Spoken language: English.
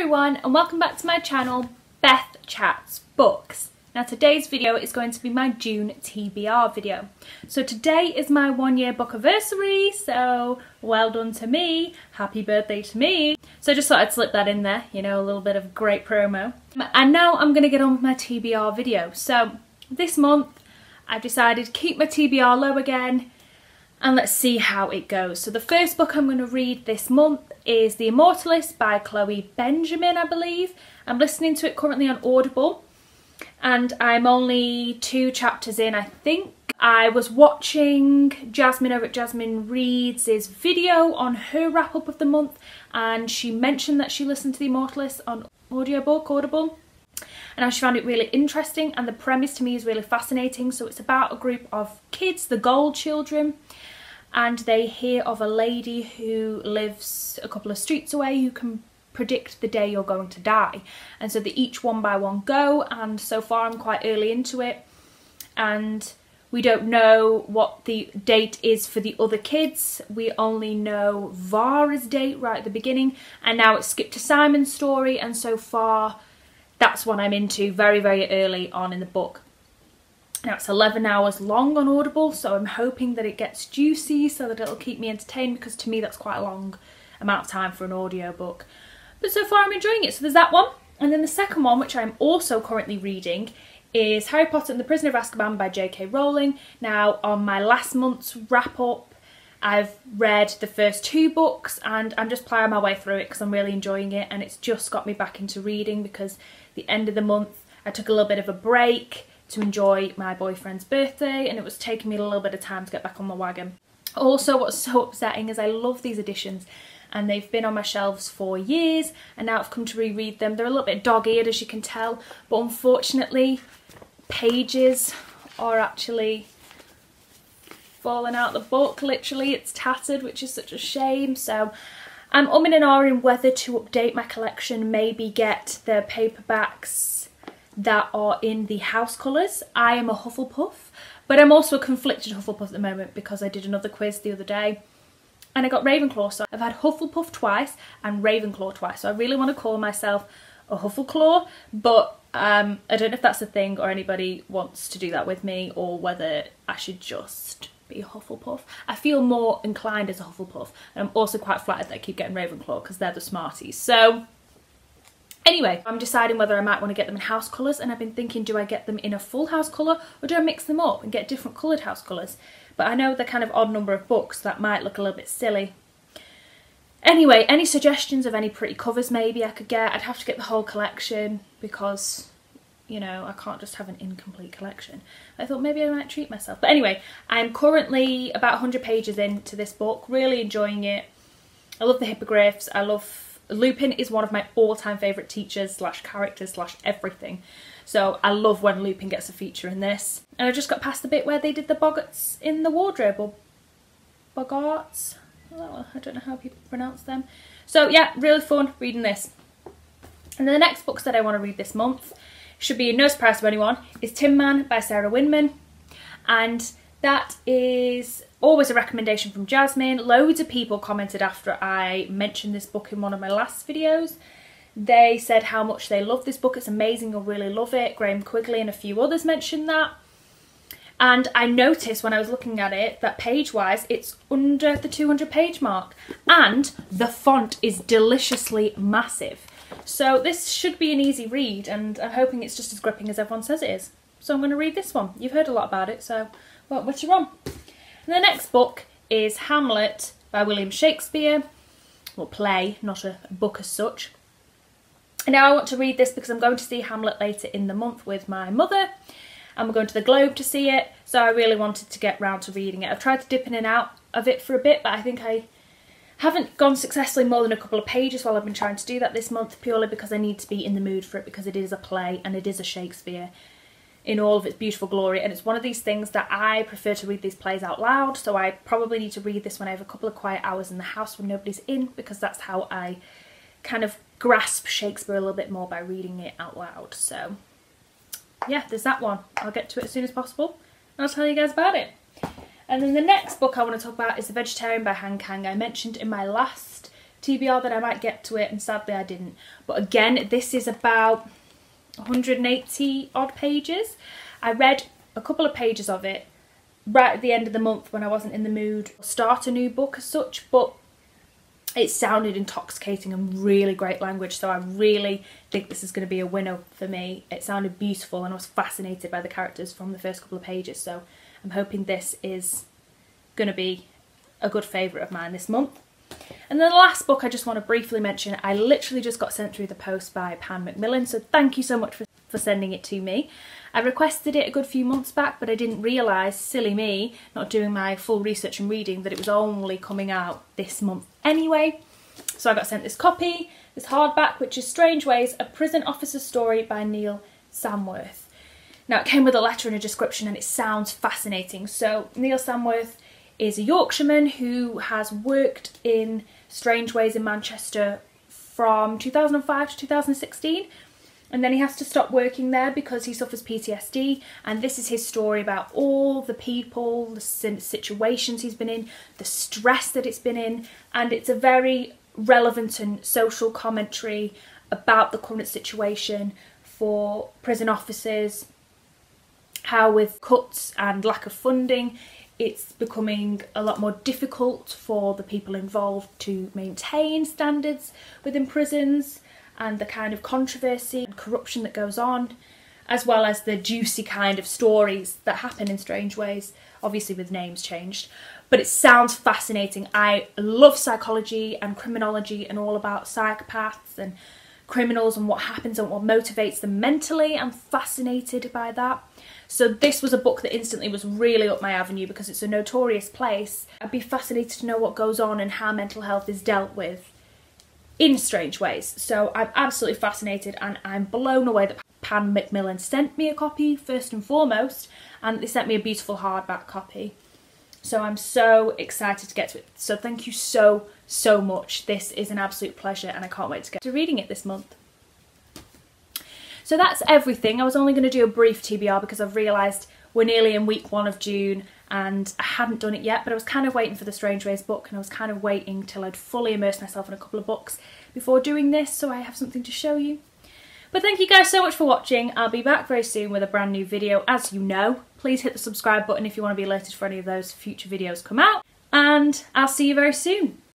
everyone and welcome back to my channel, Beth Chats Books. Now today's video is going to be my June TBR video. So today is my 1 year book anniversary, so well done to me, happy birthday to me. So I just thought I'd slip that in there, you know, a little bit of great promo. And now I'm going to get on with my TBR video. So this month I've decided to keep my TBR low again and let's see how it goes. So the first book I'm going to read this month is The Immortalist by Chloe Benjamin, I believe. I'm listening to it currently on Audible and I'm only 2 chapters in, I think. I was watching Jasmine over at Jasmine Reads' video on her wrap up of the month and she mentioned that she listened to The Immortalist on audiobook, Audible, and she found it really interesting and the premise to me is really fascinating. So it's about a group of kids, the Gold Children, and they hear of a lady who lives a couple of streets away who can predict the day you're going to die. And so they each one by one go, and so far I'm quite early into it and we don't know what the date is for the other kids. We only know Vara's date right at the beginning and now it's skipped to Simon's story, and so far that's what I'm into very, very early on in the book. Now it's 11 hours long on Audible, so I'm hoping that it gets juicy so that it'll keep me entertained, because to me that's quite a long amount of time for an audiobook. But so far I'm enjoying it. So there's that one. And then the second one, which I'm also currently reading, is Harry Potter and the Prisoner of Azkaban by J.K. Rowling. Now on my last month's wrap up, I've read the first 2 books and I'm just ploughing my way through it because I'm really enjoying it, and it's just got me back into reading because the end of the month I took a little bit of a break to enjoy my boyfriend's birthday and it was taking me a little bit of time to get back on the wagon. Also, what's so upsetting is I love these editions and they've been on my shelves for years and now I've come to reread them. They're a little bit dog-eared, as you can tell, but unfortunately pages are actually falling out the book. Literally it's tattered, which is such a shame. So I'm umming and ahhing whether to update my collection, maybe get the paperbacks that are in the house colours. I am a Hufflepuff, but I'm also a conflicted Hufflepuff at the moment because I did another quiz the other day and I got Ravenclaw. So I've had Hufflepuff twice and Ravenclaw twice, so I really want to call myself a Huffleclaw, but I don't know if that's a thing or anybody wants to do that with me, or whether I should just be a Hufflepuff. I feel more inclined as a Hufflepuff, and I'm also quite flattered that I keep getting Ravenclaw because they're the smarties. So anyway, I'm deciding whether I might want to get them in house colours, and I've been thinking, do I get them in a full house colour or do I mix them up and get different coloured house colours? But I know they're kind of odd number of books, so that might look a little bit silly. Anyway, any suggestions of any pretty covers maybe I could get? I'd have to get the whole collection because, you know, I can't just have an incomplete collection. I thought maybe I might treat myself. But anyway, I'm currently about 100 pages into this book, really enjoying it. I love the hippogriffs, I love Lupin is one of my all-time favourite teachers slash characters slash everything. So I love when Lupin gets a feature in this. And I just got past the bit where they did the boggarts in the wardrobe, or boggarts? Oh, I don't know how people pronounce them. So yeah, really fun reading this. And then the next books that I want to read this month, should be no surprise to anyone, is Tin Man by Sarah Winman. And that is always a recommendation from Jasmine. Loads of people commented after I mentioned this book in one of my last videos. They said how much they love this book. It's amazing, you'll really love it. Graham Quigley and a few others mentioned that. And I noticed when I was looking at it that page-wise it's under the 200 page mark. And the font is deliciously massive. So this should be an easy read and I'm hoping it's just as gripping as everyone says it is. So I'm going to read this one. You've heard a lot about it, so well, what's your on? And the next book is Hamlet by William Shakespeare. Well, play, not a book as such. And now I want to read this because I'm going to see Hamlet later in the month with my mother. And we're going to the Globe to see it. So I really wanted to get round to reading it. I've tried to dip in and out of it for a bit, but I think I haven't gone successfully more than a couple of pages while I've been trying to do that this month, purely because I need to be in the mood for it, because it is a play and it is a Shakespeare in all of its beautiful glory, and it's one of these things that I prefer to read these plays out loud, so I probably need to read this when I have a couple of quiet hours in the house when nobody's in, because that's how I kind of grasp Shakespeare a little bit more, by reading it out loud. So yeah, there's that one. I'll get to it as soon as possible and I'll tell you guys about it. And then the next book I want to talk about is The Vegetarian by Han Kang. I mentioned in my last TBR that I might get to it, and sadly I didn't. But again, this is about 180 odd pages. I read a couple of pages of it right at the end of the month when I wasn't in the mood to start a new book as such, but it sounded intoxicating and really great language, so I really think this is going to be a winner for me. It sounded beautiful and I was fascinated by the characters from the first couple of pages, so I'm hoping this is going to be a good favourite of mine this month. And then the last book I just want to briefly mention, I literally just got sent through the post by Pan Macmillan, so thank you so much for sending it to me. I requested it a good few months back, but I didn't realise, silly me, not doing my full research and reading, that it was only coming out this month anyway. So I got sent this copy, this hardback, which is Strange Ways, a prison officer's story by Neil Samworth. Now it came with a letter and a description and it sounds fascinating. So Neil Samworth is a Yorkshireman who has worked in Strange Ways in Manchester from 2005 to 2016. And then he has to stop working there because he suffers PTSD, and this is his story about all the people, the situations he's been in, the stress that it's been in, and it's a very relevant and social commentary about the current situation for prison officers, how with cuts and lack of funding it's becoming a lot more difficult for the people involved to maintain standards within prisons, and the kind of controversy and corruption that goes on, as well as the juicy kind of stories that happen in Strange Ways, obviously with names changed. But it sounds fascinating. I love psychology and criminology and all about psychopaths and criminals and what happens and what motivates them mentally. I'm fascinated by that. So this was a book that instantly was really up my avenue because it's a notorious place. I'd be fascinated to know what goes on and how mental health is dealt with in Strange Ways. So I'm absolutely fascinated, and I'm blown away that Pan Macmillan sent me a copy first and foremost, and they sent me a beautiful hardback copy. So I'm so excited to get to it. So thank you so much. This is an absolute pleasure and I can't wait to get to reading it this month. So that's everything. I was only going to do a brief TBR because I've realised we're nearly in week 1 of June and I hadn't done it yet, but I was kind of waiting for the Strange Ways book, and I was kind of waiting till I'd fully immerse myself in a couple of books before doing this, so I have something to show you. But thank you guys so much for watching. I'll be back very soon with a brand new video, as you know. Please hit the subscribe button if you want to be alerted for any of those future videos come out, and I'll see you very soon.